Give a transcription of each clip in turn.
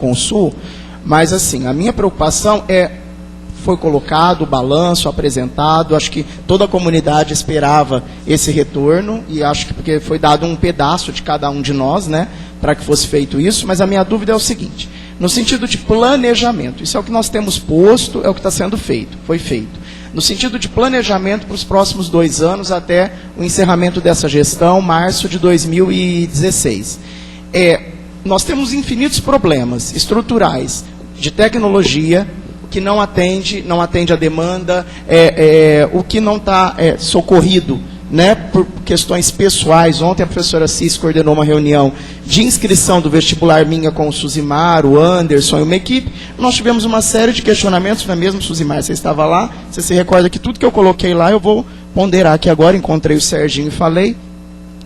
Consul, mas assim, a minha preocupação foi colocado o balanço, apresentado, acho que toda a comunidade esperava esse retorno, e acho que porque foi dado um pedaço de cada um de nós, né, para que fosse feito isso, mas a minha dúvida é o seguinte, no sentido de planejamento, isso é o que nós temos posto, é o que está sendo feito, foi feito. No sentido de planejamento para os próximos 2 anos, até o encerramento dessa gestão, março de 2016. Nós temos infinitos problemas estruturais de tecnologia que não atende a demanda, o que não está socorrido, né, por questões pessoais. Ontem a professora Cis coordenou uma reunião de inscrição do vestibular minha com o Suzimar, o Anderson e uma equipe. Nós tivemos uma série de questionamentos, não é mesmo, Suzimar? Você estava lá, você se recorda que tudo que eu coloquei lá eu vou ponderar aqui agora, encontrei o Serginho e falei.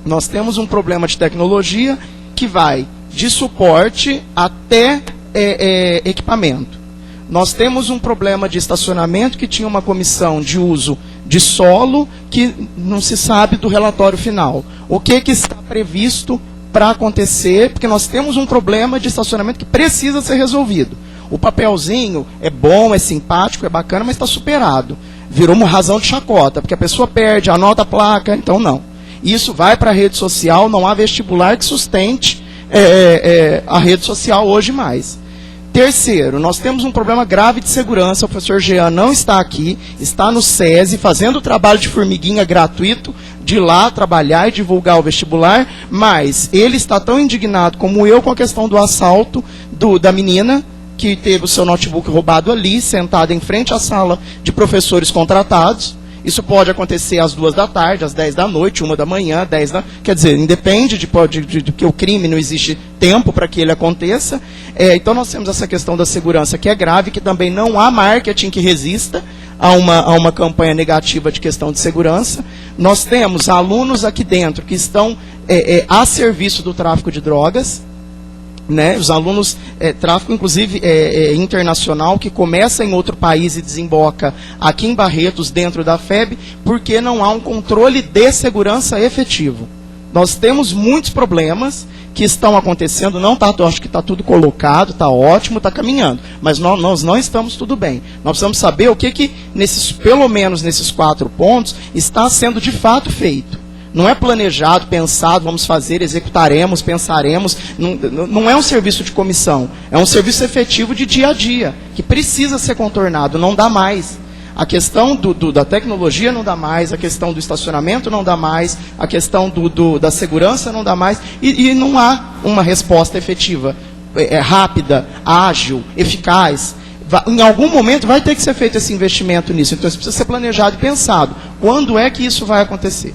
Nós temos um problema de tecnologia que vai de suporte até equipamento. Nós temos um problema de estacionamento que tinha uma comissão de uso de solo que não se sabe do relatório final. O que está previsto para acontecer? Porque nós temos um problema de estacionamento que precisa ser resolvido. O papelzinho é bom, é simpático, é bacana, mas está superado. Virou uma razão de chacota, porque a pessoa perde, anota a placa, então não. Isso vai para a rede social, não há vestibular que sustente a rede social hoje mais. Terceiro, nós temos um problema grave de segurança. O professor Jean não está aqui, está no SESI, fazendo o trabalho de formiguinha gratuito, de ir lá trabalhar e divulgar o vestibular, mas ele está tão indignado como eu com a questão do assalto da menina, que teve o seu notebook roubado ali, sentada em frente à sala de professores contratados. Isso pode acontecer às 2 da tarde, às 10 da noite, 1 da manhã, 10 da... Quer dizer, independe de que o crime não existe tempo para que ele aconteça. Então nós temos essa questão da segurança que é grave, que também não há marketing que resista a uma campanha negativa de questão de segurança. Nós temos alunos aqui dentro que estão a serviço do tráfico de drogas, né, os alunos, tráfico inclusive internacional, que começa em outro país e desemboca aqui em Barretos, dentro da FEB, porque não há um controle de segurança efetivo. Nós temos muitos problemas que estão acontecendo, eu acho que está tudo colocado, está ótimo, está caminhando, mas nós não estamos tudo bem. Nós precisamos saber o que pelo menos nesses 4 pontos, está sendo de fato feito. Não é planejado, pensado, vamos fazer, executaremos, pensaremos. Não é um serviço de comissão. É um serviço efetivo de dia a dia, que precisa ser contornado, não dá mais. A questão da tecnologia não dá mais, a questão do estacionamento não dá mais, a questão da segurança não dá mais, e não há uma resposta efetiva, rápida, ágil, eficaz. Em algum momento vai ter que ser feito esse investimento nisso, então isso precisa ser planejado e pensado. Quando é que isso vai acontecer?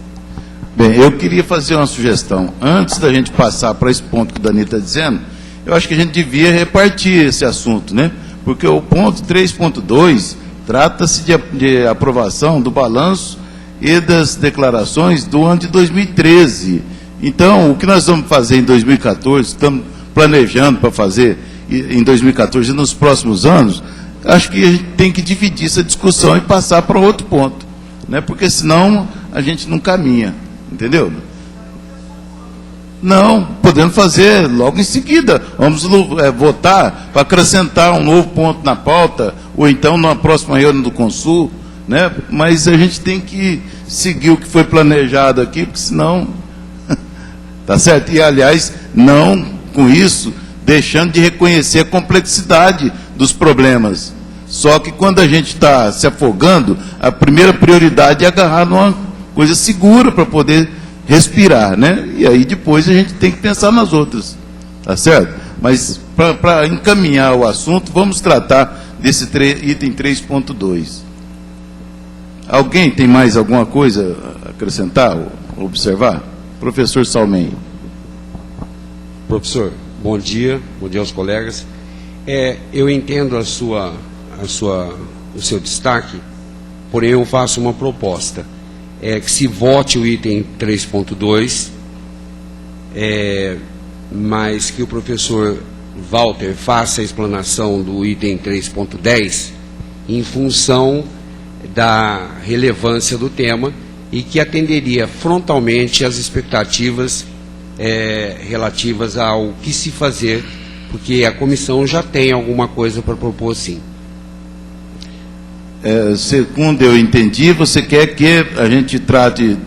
Bem, eu queria fazer uma sugestão. Antes da gente passar para esse ponto que o Dani está dizendo, eu acho que a gente devia repartir esse assunto, né? Porque o ponto 3.2 trata-se de aprovação do balanço e das declarações do ano de 2013. Então, o que nós vamos fazer em 2014, estamos planejando para fazer em 2014 e nos próximos anos, acho que a gente tem que dividir essa discussão e passar para outro ponto, né? Porque senão a gente não caminha. Entendeu? Não, podemos fazer logo em seguida. Vamos votar para acrescentar um novo ponto na pauta, ou então na próxima reunião do Consul, né? Mas a gente tem que seguir o que foi planejado aqui, porque senão... Tá certo? E, aliás, não, com isso, deixando de reconhecer a complexidade dos problemas. Só que quando a gente está se afogando, a primeira prioridade é agarrar numa coisa segura para poder respirar, né? E aí depois a gente tem que pensar nas outras, tá certo? Mas para encaminhar o assunto, vamos tratar desse item 3.2. Alguém tem mais alguma coisa a acrescentar ou observar? Professor Salmen. Professor, bom dia aos colegas. Eu entendo o seu destaque, porém eu faço uma proposta. Que se vote o item 3.2, mas que o professor Walter faça a explanação do item 3.10 em função da relevância do tema e que atenderia frontalmente às expectativas relativas ao que se fazer porque a comissão já tem alguma coisa para propor, sim. Segundo eu entendi, você quer que a gente trate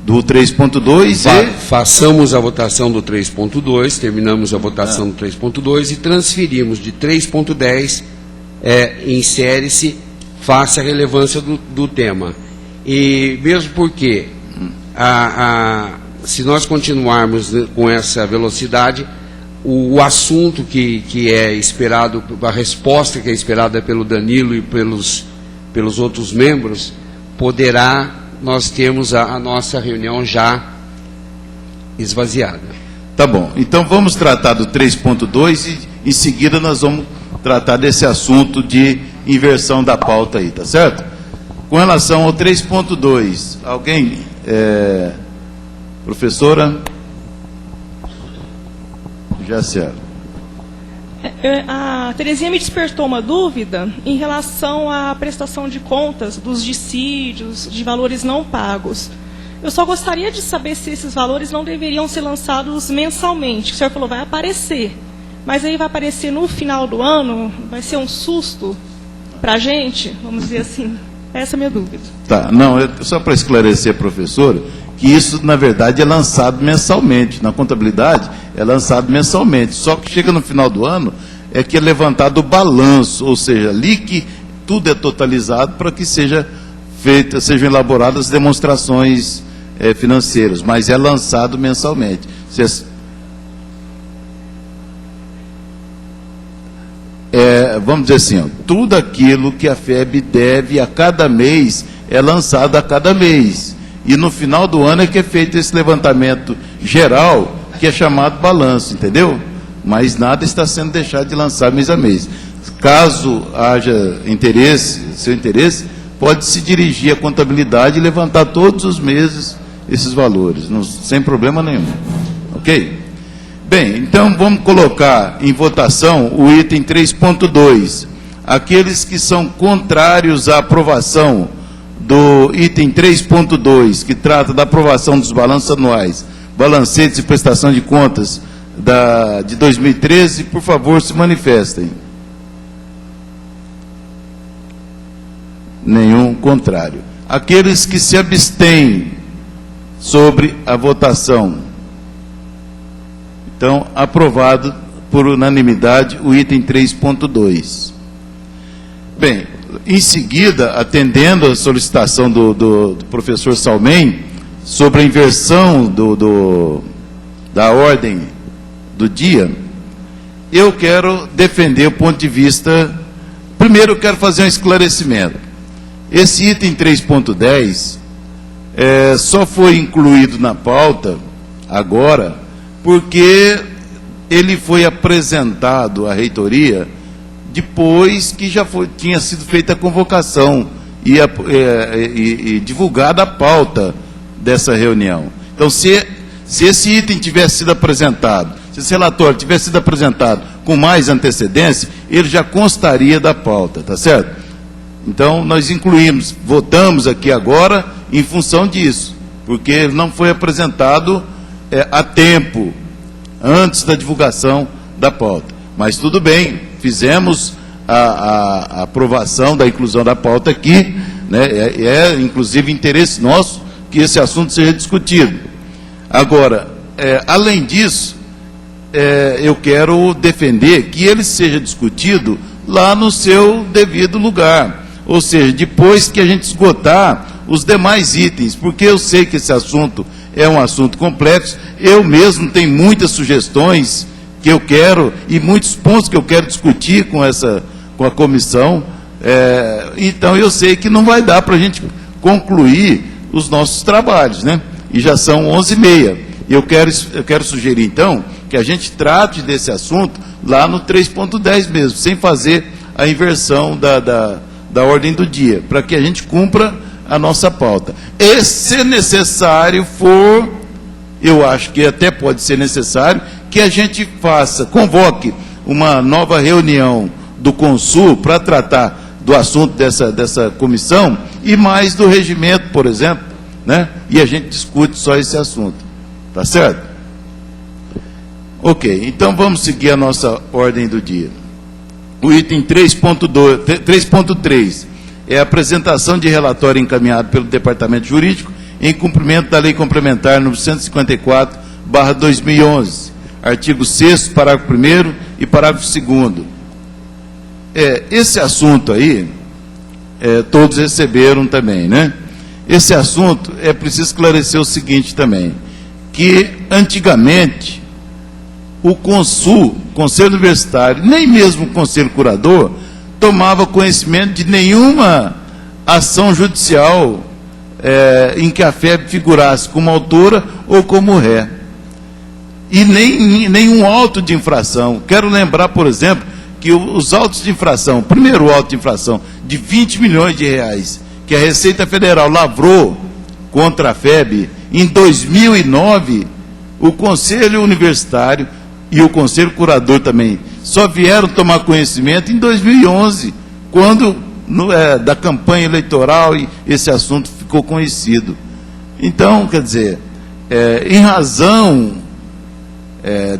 do 3.2 Façamos a votação do 3.2, terminamos a votação do 3.2 e transferimos de 3.10, insere-se, face à relevância do tema. E mesmo porque, se nós continuarmos com essa velocidade, o assunto que é esperado, a resposta que é esperada pelo Danilo e pelos outros membros, nós temos a nossa reunião já esvaziada. Tá bom, então vamos tratar do 3.2 e em seguida nós vamos tratar desse assunto de inversão da pauta aí, tá certo? Com relação ao 3.2, alguém, professora? Jaciara. A Terezinha me despertou uma dúvida em relação à prestação de contas dos dissídios, de valores não pagos. Eu só gostaria de saber se esses valores não deveriam ser lançados mensalmente. O senhor falou, vai aparecer. Mas aí vai aparecer no final do ano, vai ser um susto para a gente, vamos dizer assim. Essa é a minha dúvida. Tá, não, só para esclarecer, professora, que isso, na verdade, é lançado mensalmente. Na contabilidade, é lançado mensalmente. Só que chega no final do ano, é que é levantado o balanço, ou seja, ali que tudo é totalizado para que sejam elaboradas demonstrações financeiras, mas é lançado mensalmente. Vamos dizer assim, ó, tudo aquilo que a FEB deve a cada mês é lançado a cada mês. E no final do ano é que é feito esse levantamento geral, que é chamado balanço, entendeu? Mas nada está sendo deixado de lançar mês a mês. Caso haja seu interesse, pode se dirigir à contabilidade e levantar todos os meses esses valores, sem problema nenhum. Ok? Bem, então vamos colocar em votação o item 3.2. Aqueles que são contrários à aprovação do item 3.2, que trata da aprovação dos balanços anuais, balancetes e prestação de contas de 2013, por favor, se manifestem. Nenhum contrário. Aqueles que se abstêm sobre a votação. Então, aprovado por unanimidade o item 3.2. Bem, em seguida, atendendo a solicitação do professor Salmen sobre a inversão da ordem do dia, eu quero defender o ponto de vista. Primeiro, eu quero fazer um esclarecimento. Esse item 3.10 só foi incluído na pauta agora porque ele foi apresentado à reitoria depois que já tinha sido feita a convocação e divulgada a pauta dessa reunião. Então, se esse item tivesse sido apresentado, se esse relatório tivesse sido apresentado com mais antecedência, ele já constaria da pauta, tá certo? Então, nós votamos aqui agora em função disso, porque ele não foi apresentado a tempo, antes da divulgação da pauta. Mas tudo bem, fizemos a aprovação da inclusão da pauta aqui, né? Inclusive interesse nosso que esse assunto seja discutido. Agora, além disso, eu quero defender que ele seja discutido lá no seu devido lugar, ou seja, depois que a gente esgotar os demais itens, porque eu sei que esse assunto é um assunto complexo, eu mesmo tenho muitas sugestões que eu quero, e muitos pontos que eu quero discutir com a comissão, então eu sei que não vai dar para a gente concluir os nossos trabalhos, né? E já são 11h30. Eu quero sugerir, então, que a gente trate desse assunto lá no 3.10 mesmo, sem fazer a inversão da ordem do dia, para que a gente cumpra a nossa pauta. E, se necessário for, eu acho que até pode ser necessário, que a gente convoque uma nova reunião do Consul para tratar do assunto dessa comissão e mais do regimento, por exemplo, né? E a gente discute só esse assunto. Tá certo? Ok, então vamos seguir a nossa ordem do dia. O item 3.3 é a apresentação de relatório encaminhado pelo Departamento Jurídico em cumprimento da Lei Complementar número 154/2011, artigo 6º, parágrafo 1º e parágrafo 2º. Esse assunto aí, todos receberam também, né? Esse assunto, é preciso esclarecer o seguinte também, que antigamente o CONSUL, Conselho Universitário, nem mesmo o Conselho Curador, tomava conhecimento de nenhuma ação judicial em que a FEB figurasse como autora ou como ré. E nenhum auto de infração. Quero lembrar, por exemplo, que os autos de infração, o primeiro auto de infração de 20 milhões de reais, que a Receita Federal lavrou contra a FEB, em 2009, o Conselho Universitário e o Conselho Curador também só vieram tomar conhecimento em 2011, quando da campanha eleitoral e esse assunto ficou conhecido. Então, quer dizer, em razão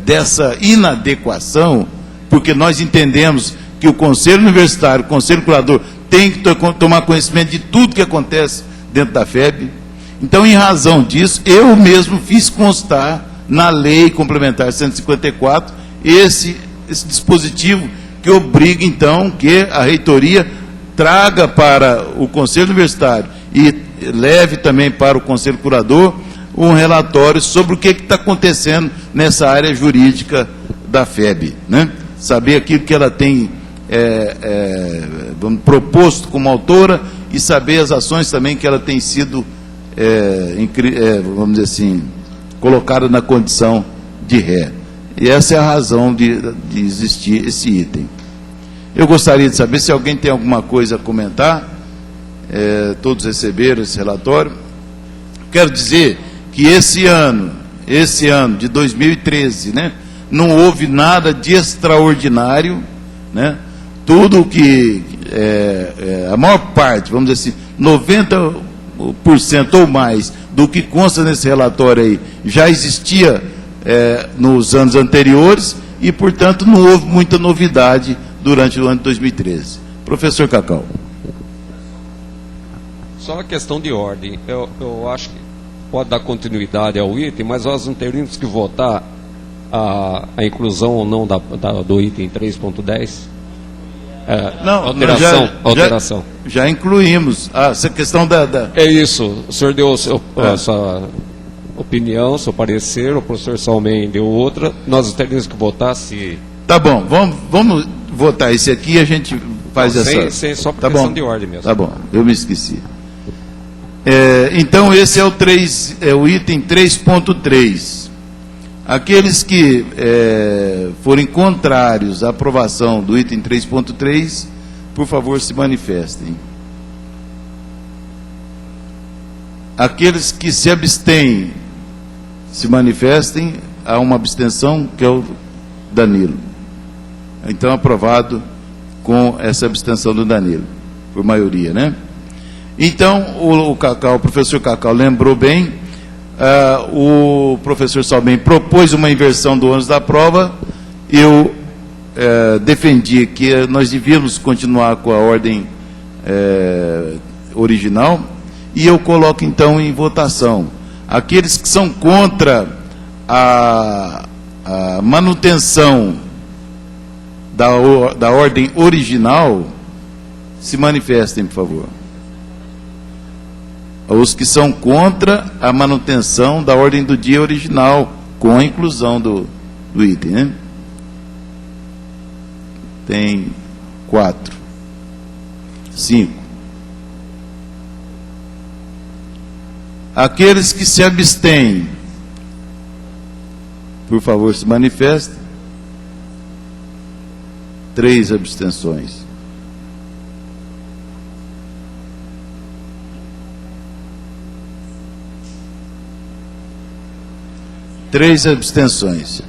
dessa inadequação, porque nós entendemos que o Conselho Universitário, o Conselho Curador, tem que tomar conhecimento de tudo que acontece dentro da FEB. Então, em razão disso, eu mesmo fiz constar na Lei Complementar 154 esse dispositivo que obriga, então, que a reitoria traga para o Conselho Universitário e leve também para o Conselho Curador um relatório sobre o que está acontecendo nessa área jurídica da FEB, né? Saber aquilo que ela tem proposto como autora e saber as ações também que ela tem sido, vamos dizer assim, colocada na condição de ré. E essa é a razão de existir esse item. Eu gostaria de saber se alguém tem alguma coisa a comentar. Todos receberam esse relatório. Quero dizer que esse ano de 2013, né, não houve nada de extraordinário, né? Tudo que, a maior parte, vamos dizer assim, 90% ou mais do que consta nesse relatório aí, já existia nos anos anteriores e, portanto, não houve muita novidade durante o ano de 2013. Professor Cacau. Só uma questão de ordem. Eu acho que pode dar continuidade ao item, mas nós não teríamos que votar a inclusão ou não do item 3.10? Não, alteração. Já incluímos essa questão da... É isso. O senhor deu a sua opinião, seu parecer, o professor Salmen deu outra. Nós teríamos que votar se... Tá bom, vamos votar esse aqui e a gente faz essa... Sem só por tá questão bom, de ordem mesmo. Tá bom, eu me esqueci. Então, esse é o item 3.3. Aqueles que forem contrários à aprovação do item 3.3, por favor, se manifestem. Aqueles que se abstêm, se manifestem. Há uma abstenção, que é o Danilo. Então, aprovado com essa abstenção do Danilo, por maioria, né? Então, o professor Cacau lembrou bem, o professor Salmen propôs uma inversão do ônus da prova, eu defendi que nós devíamos continuar com a ordem original, e eu coloco então em votação. Aqueles que são contra a manutenção da ordem original, se manifestem, por favor. Os que são contra a manutenção da ordem do dia original, com a inclusão do item, né? Tem 4, 5. Aqueles que se abstêm, por favor, se manifestem. 3 abstenções. Três abstenções.